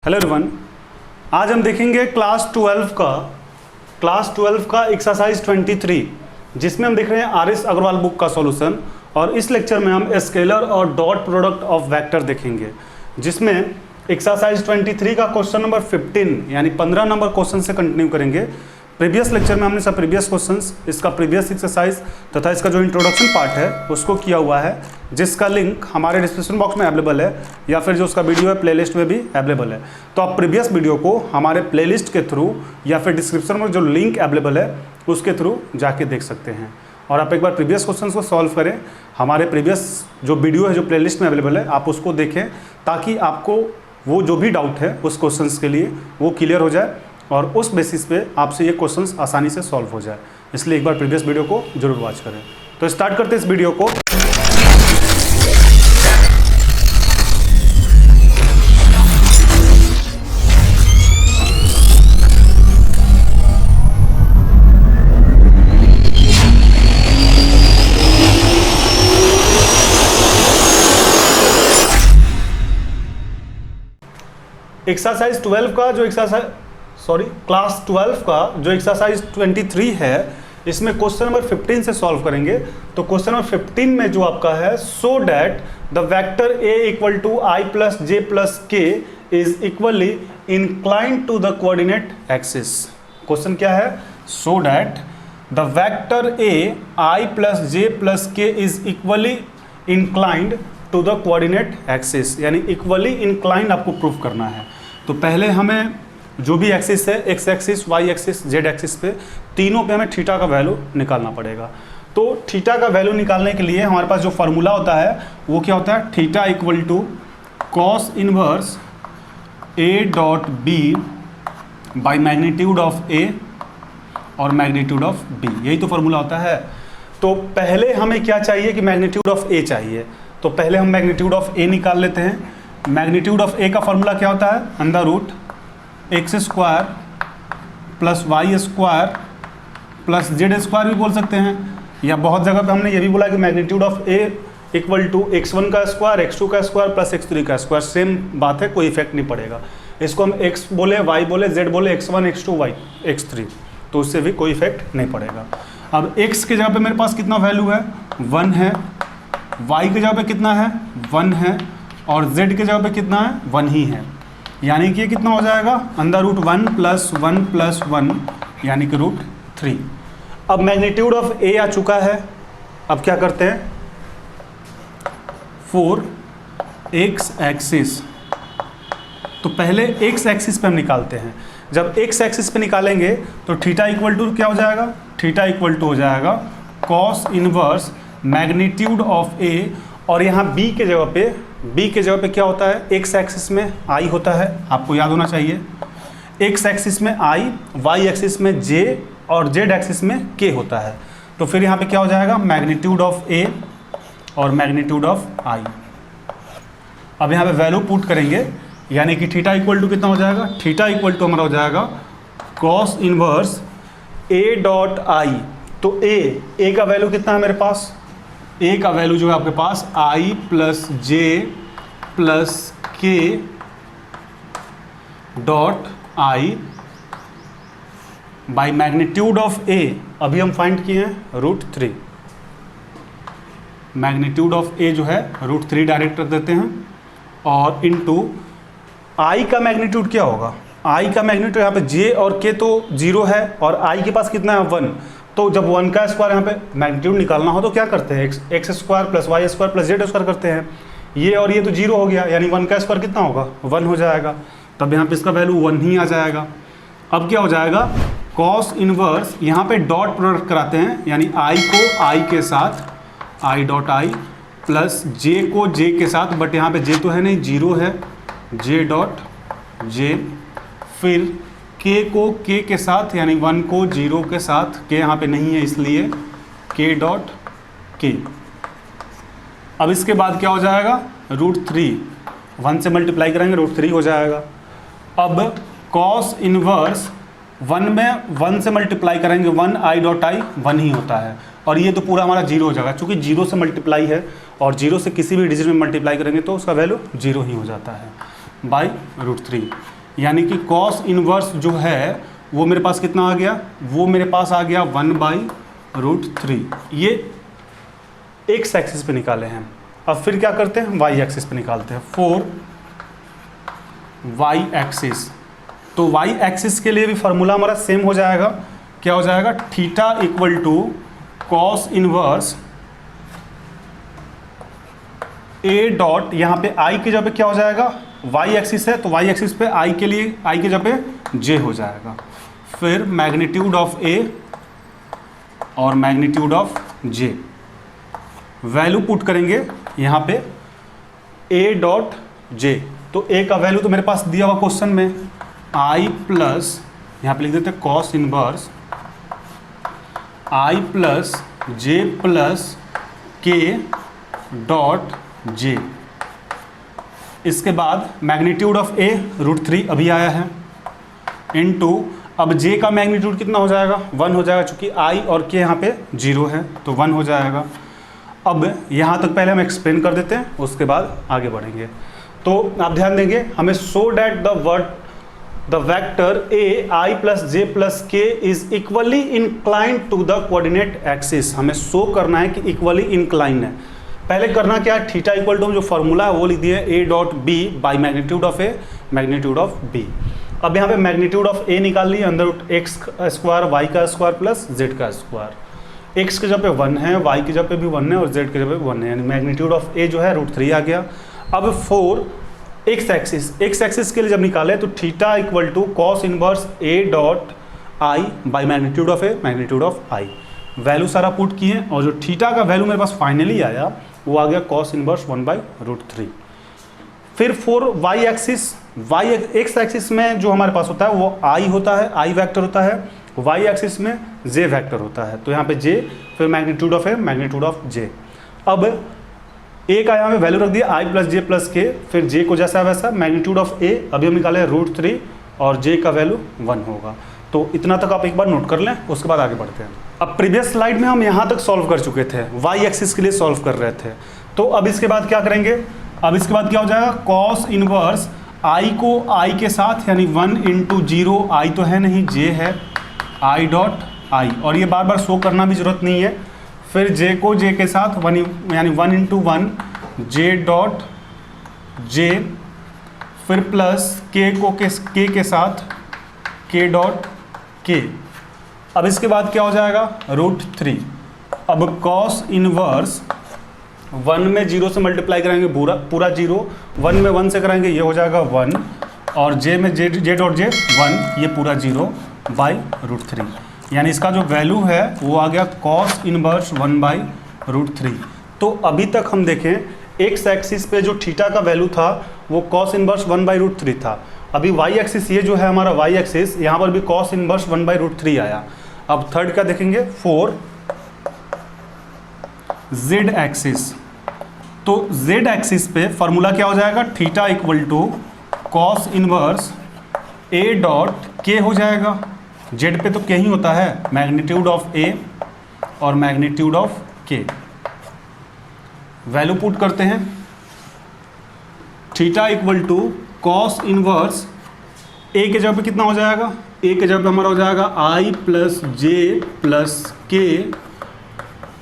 Hello everyone, आज हम देखेंगे क्लास 12 का एक्सरसाइज 23 जिसमें हम देख रहे हैं आर.एस. अग्रवाल बुक का सॉल्यूशन। और इस लेक्चर में हम स्केलर और डॉट प्रोडक्ट ऑफ वेक्टर देखेंगे, जिसमें एक्सरसाइज 23 का क्वेश्चन नंबर 15 यानी 15 नंबर क्वेश्चन से कंटिन्यू करेंगे। प्रीवियस लेक्चर में हमने सब प्रीवियस क्वेश्चंस, इसका प्रीवियस एक्सरसाइज तथा इसका जो इंट्रोडक्शन पार्ट है उसको किया हुआ है, जिसका लिंक हमारे डिस्क्रिप्शन बॉक्स में अवेलेबल है या फिर जो उसका वीडियो है प्लेलिस्ट में भी अवेलेबल है। तो आप प्रीवियस वीडियो को हमारे प्लेलिस्ट के थ्रू या फिर डिस्क्रिप्शन में जो लिंक अवेलेबल है उसके थ्रू जाके देख सकते हैं। और आप एक बार प्रीवियस क्वेश्चन को सॉल्व करें, हमारे प्रीवियस जो वीडियो है जो प्लेलिस्ट में अवेलेबल है आप उसको देखें, ताकि आपको वो जो भी डाउट है उस क्वेश्चन के लिए वो क्लियर हो जाए और उस बेसिस पे आपसे ये क्वेश्चंस आसानी से सॉल्व हो जाए। इसलिए एक बार प्रीवियस वीडियो को जरूर वॉच करें। तो स्टार्ट करते हैं इस वीडियो को। एक्सरसाइज 12 का जो क्लास 12 का जो एक्सरसाइज 23 है, इसमें क्वेश्चन नंबर 15 से सॉल्व करेंगे। तो क्वेश्चन नंबर 15 में जो आपका है, so that the vector a equal to i plus J plus k is equally inclined to the coordinate axis. Question क्या है? So that the vector a i plus J plus k is equally inclined to the coordinate axis, यानी equally inclined आपको proof करना है। तो पहले हमें जो भी एक्सिस है, x axis, y axis, z axis पे, तीनों पे हमें थीटा का वैल्यू निकालना पड़ेगा। तो थीटा का वैल्यू निकालने के लिए हमारे पास जो फार्मूला होता है वो क्या होता है? Theta equal to cos inverse A dot B by magnitude of a और मैग्नीट्यूड ऑफ बी, यही तो फार्मूला होता है। तो पहले हमें क्या चाहिए कि मैग्नीट्यूड ऑफ ए चाहिए। तो पहले हम मैग्नीट्यूड ऑफ ए निकाल लेते हैं। मैग्नीट्यूड ऑफ ए का फार्मूला क्या होता है? Under root X square plus Y square plus Z square भी बोल सकते हैं, या बहुत जगह पे हमने ये भी बोला कि magnitude of A equal to x1 का स्क्वायर, x2 का स्क्वायर प्लस x3 का स्क्वायर। सेम बात है, कोई इफेक्ट नहीं पड़ेगा। इसको हम x बोले, y बोले, z बोले, x1, x2, y, x3, तो उससे भी कोई इफेक्ट नहीं पड़ेगा। अब x के जगह पे मेरे पास कितना वैल्यू है? 1 है। y के जगह पे कितना है? 1 है। और z के जगह पे कितना है? 1 ही है। यानी कि ये कितना हो जाएगा? अंडर रूट 1 प्लस 1 प्लस 1 यानी कि रूट 3। अब मैग्नीट्यूड ऑफ ए आ चुका है। अब क्या करते हैं? 4 एक्स एक्सिस। तो पहले एक्स एक्सिस पे हम निकालते हैं। जब एक्स एक्सिस पे निकालेंगे तो थीटा इक्वल टू क्या हो जाएगा? थीटा इक्वल टू हो जाएगा cos inverse magnitude of a, और यहाँ बी के जगह पे क्या होता है? एक्स एक्सिस में आई होता है, आपको याद होना चाहिए। एक्स एक्सिस में आई, वाई एक्सिस में जे और जेड एक्सिस में के होता है। तो फिर यहाँ पे क्या हो जाएगा? मैग्नीट्यूड ऑफ ए और मैग्नीट्यूड ऑफ आई। अब यहाँ पे वैल्यू पुट करेंगे, यानी कि थीटा इक्वल टू कितना हो जाएगा? थीटा इक्वल टू हमारा हो जाएगा कॉस इनवर्स ए डॉट आई। तो ए का वैल्यू कितना है मेरे पास? ए का वैल्यू जो है आपके पास आई प्लस जे प्लस के dot I by magnitude of a, अभी हम फाइंड किए हैं रूट 3। मैग्नीट्यूड ऑफ ए जो है रूट 3 डायरेक्ट रख देते हैं, और इनटू आई का मैग्नीट्यूड क्या होगा? आई का मैग्नीट्यूड यहाँ पे जे और के तो 0 है, और आई के पास कितना है? 1। तो जब 1 का स्क्वायर यहाँ पे मैग्नीट्यूड निकालना हो तो क्या करते हैं? X square plus Y square plus Z square करते हैं। ये और ये तो 0 हो गया, यानी 1 का स्क्वायर कितना होगा? 1 हो जाएगा। तब यहाँ पे इसका वैल्यू 1 ही आ जाएगा। अब क्या हो जाएगा? कॉस इनवर्स, यहाँ पे डॉट प्रोडक्ट कराते हैं, यानी आई को आई के साथ, आई डॉट आई, प्लस जे को जे के साथ, बट यहाँ पे जे तो है नहीं, 0 है, जे डॉट जे, फिर के को के के साथ, यानी 1 को 0 के साथ, के यहाँ पे नहीं है इसलिए के डॉट के। अब इसके बाद क्या हो जाएगा? रूट 3, 1 से मल्टीप्लाई करेंगे रूट 3 हो जाएगा। अब कॉस इनवर्स 1 में 1 से मल्टीप्लाई करेंगे, 1 आई डॉट आई 1 ही होता है, और ये तो पूरा हमारा 0 हो जाएगा, चूँकि 0 से मल्टीप्लाई है और 0 से किसी भी डिजिट में मल्टीप्लाई करेंगे तो उसका वैल्यू 0 ही हो जाता है। बाई रूट थ्री, यानी कि कॉस इनवर्स जो है वो मेरे पास कितना आ गया, वो मेरे पास आ गया 1 बाई रूट थ्री। ये एक्स एक्सिस पे निकाले हैं। अब फिर क्या करते हैं, वाई एक्सिस पे निकालते हैं। 4 वाई एक्सिस, तो वाई एक्सिस के लिए भी फार्मूला हमारा सेम हो जाएगा। क्या हो जाएगा, theta equal to cos inverse A dot, यहाँ पे आई की जगह पे क्या हो जाएगा, वाई एक्सिस है तो वाई एक्सिस पे आई के लिए आई की जगह पे जे हो जाएगा। फिर मैग्नीट्यूड ऑफ ए और magnitude of J, value put करेंगे यहाँ पे ए डॉट जे। तो ए का वैल्यू तो मेरे पास दिया हुआ क्वेश्चन में आई प्लस, यहाँ पे लिख देते हैं cos inverse I plus J plus के डॉट जे। इसके बाद magnitude of A root three अभी आया है, इनटू अब जे का मैग्नीट्यूड कितना हो जाएगा, 1 हो जाएगा, चूंकि आई और के यहाँ पे 0 है तो 1 हो जाएगा। अब यहाँ तक पहले हम एक्सप्लेन कर देते हैं, उसके बाद आगे बढ़ेंगे। तो आप ध्यान देंगे, हमें so that the vector a i plus J plus k is equally inclined to the coordinate axis, हमें शो करना है कि इक्वली इंक्लाइन है। पहले करना क्या है, थीटा इक्वल टू जो फॉर्मूला है वो लिख दिया A dot B by magnitude of A magnitude of B. अब यहाँ पे मैग्नीट्यूड ऑफ ए निकाल लिया, अंदर एक्स स्क्वायर वाई का स्क्वायर प्लस जेड का स्क्वायर। एक्स के जगह पे 1 है, वाई की जगह पे भी 1 है और जेड के जगह पे 1 है, यानी मैग्नीट्यूड ऑफ ए जो है रूट थ्री आ गया। अब 4 एक्स एक्सिस के लिए जब निकाले तो theta equal to cos inverse A dot I by magnitude of A magnitude of I. Value सारा पुट किए और जो थीटा का वैल्यू मेरे पास फाइनली आया वो आ गया cos inverse 1 by root three. फिर 4 Y axis, Y X axis में जो हमारे पास होता है वो आई होता है, आई वेक्टर होता है, वाई एक्सिस में जे वेक्टर होता है, तो यहाँ पे जे, फिर magnitude of A magnitude of j. अब ए का यहाँ पे वैल्यू रख दिया आई प्लस जे प्लस के, फिर जे को जैसा वैसा मैग्नीट्यूड ऑफ ए अभी हम निकाले रूट थ्री और जे का वैल्यू 1 होगा। तो इतना तक आप एक बार नोट कर लें, उसके बाद आगे बढ़ते हैं। अब प्रीवियस स्लाइड में हम यहाँ तक सॉल्व कर चुके थे, वाई एक्सिस के लिए सॉल्व कर रहे थे। तो अब इसके बाद क्या करेंगे, अब इसके बाद क्या हो जाएगा, कॉस इनवर्स आई को आई के साथ यानी 1 इंटू 0, आई तो है नहीं, जे है, आई डॉट आई, और ये बार बार शो करना भी जरूरत नहीं है। फिर जे को जे के साथ 1 यानी 1 इंटू 1 जे डॉट जे, फिर प्लस के को के साथ के डॉट के। अब इसके बाद क्या हो जाएगा, रूट थ्री। अब कॉस इनवर्स 1 में 0 से मल्टीप्लाई कराएंगे पूरा 0, 1 में 1 से कराएंगे ये हो जाएगा 1, और जे में जे डॉट जे 1, ये पूरा 0 बाई रूट थ्री, यानी इसका जो वैल्यू है वो आ गया cos inverse 1 by root three. तो अभी तक हम देखें एक्स एक्सिस पे जो थीटा का वैल्यू था वो cos inverse 1 by root three था। अभी वाई एक्सिस ये जो है हमारा वाई एक्सिस, यहाँ पर भी cos inverse 1 by root three आया। अब थर्ड का देखेंगे 4 जेड एक्सिस, तो जेड एक्सिस पे फॉर्मूला क्या हो जाएगा, theta equal to cos inverse A dot K हो जाएगा। जेड पे तो के ही होता है, मैग्नीट्यूड ऑफ ए और magnitude of k. Value put करते हैं, theta equal to cos inverse a के जगह पे कितना हो जाएगा, ए के जगह पे हमारा हो जाएगा आई प्लस जे प्लस के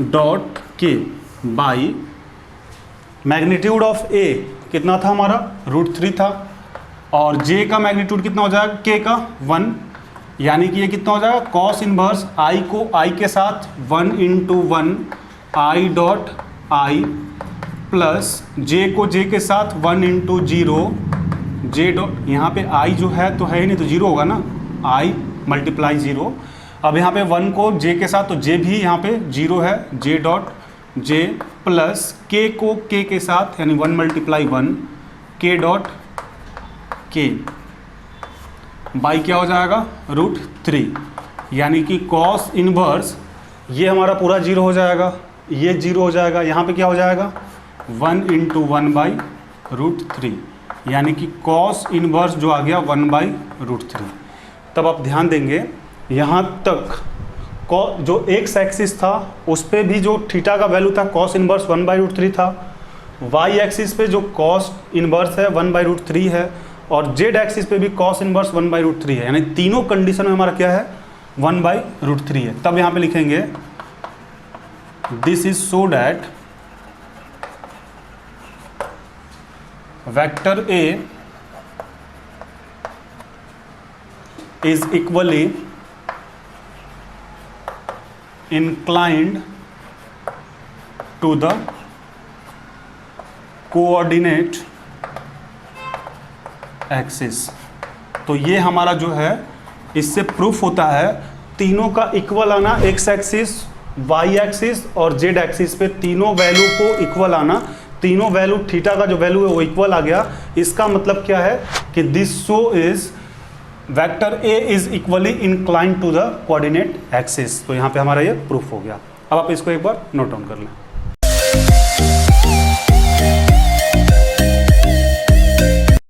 डॉट के बाई मैग्नीट्यूड ऑफ ए कितना था हमारा, रूट थ्री था, और जे का मैग्नीट्यूड कितना हो जाएगा, के का 1, यानी कि ये कितना हो जाएगा कॉस इनवर्स आई को आई के साथ 1 into 1 i dot i plus j को जे के साथ 1 इंटू 0 जे डॉट, यहाँ पे आई जो है तो है ही नहीं तो 0 होगा ना, आई मल्टीप्लाई 0। अब यहाँ पे 1 को जे के साथ तो जे भी यहाँ पे 0 है, जे डॉट जे प्लस के को के साथ यानी 1 मल्टीप्लाई 1 के डॉट के बाई क्या हो जाएगा रूट थ्री, यानी कि कॉस इनवर्स ये हमारा पूरा 0 हो जाएगा, ये 0 हो जाएगा, यहाँ पे क्या हो जाएगा 1 इंटू 1 बाई रूट थ्री, यानी कि कॉस इनवर्स जो आ गया 1 बाई रूट थ्री। तब आप ध्यान देंगे यहाँ तक जो एक्स एक्सिस था उस पर भी जो थीटा का वैल्यू था cos inverse 1 by root three था, वाई एक्सिस पे जो कॉस इनवर्स है 1 बाई रूट थ्री है, और जेड एक्सिस पे भी कॉस इनवर्स 1/√3 है, यानी तीनों कंडीशन में हमारा क्या है 1/√3 है। तब यहां पे लिखेंगे this is so that vector A is equally inclined to the coordinate axis। तो ये हमारा जो है इससे प्रूफ होता है तीनों का इक्वल आना, एक्स एक्सिस, वाई एक्सिस और जेड एक्सिस पे तीनों वैल्यू को इक्वल आना, तीनों वैल्यू थीटा का जो वैल्यू है वो इक्वल आ गया। इसका मतलब क्या है कि this show is vector A is equally inclined to the coordinate axis. तो यहाँ पे हमारा ये प्रूफ हो गया। अब आप इसको एक बार नोट डाउन कर लें।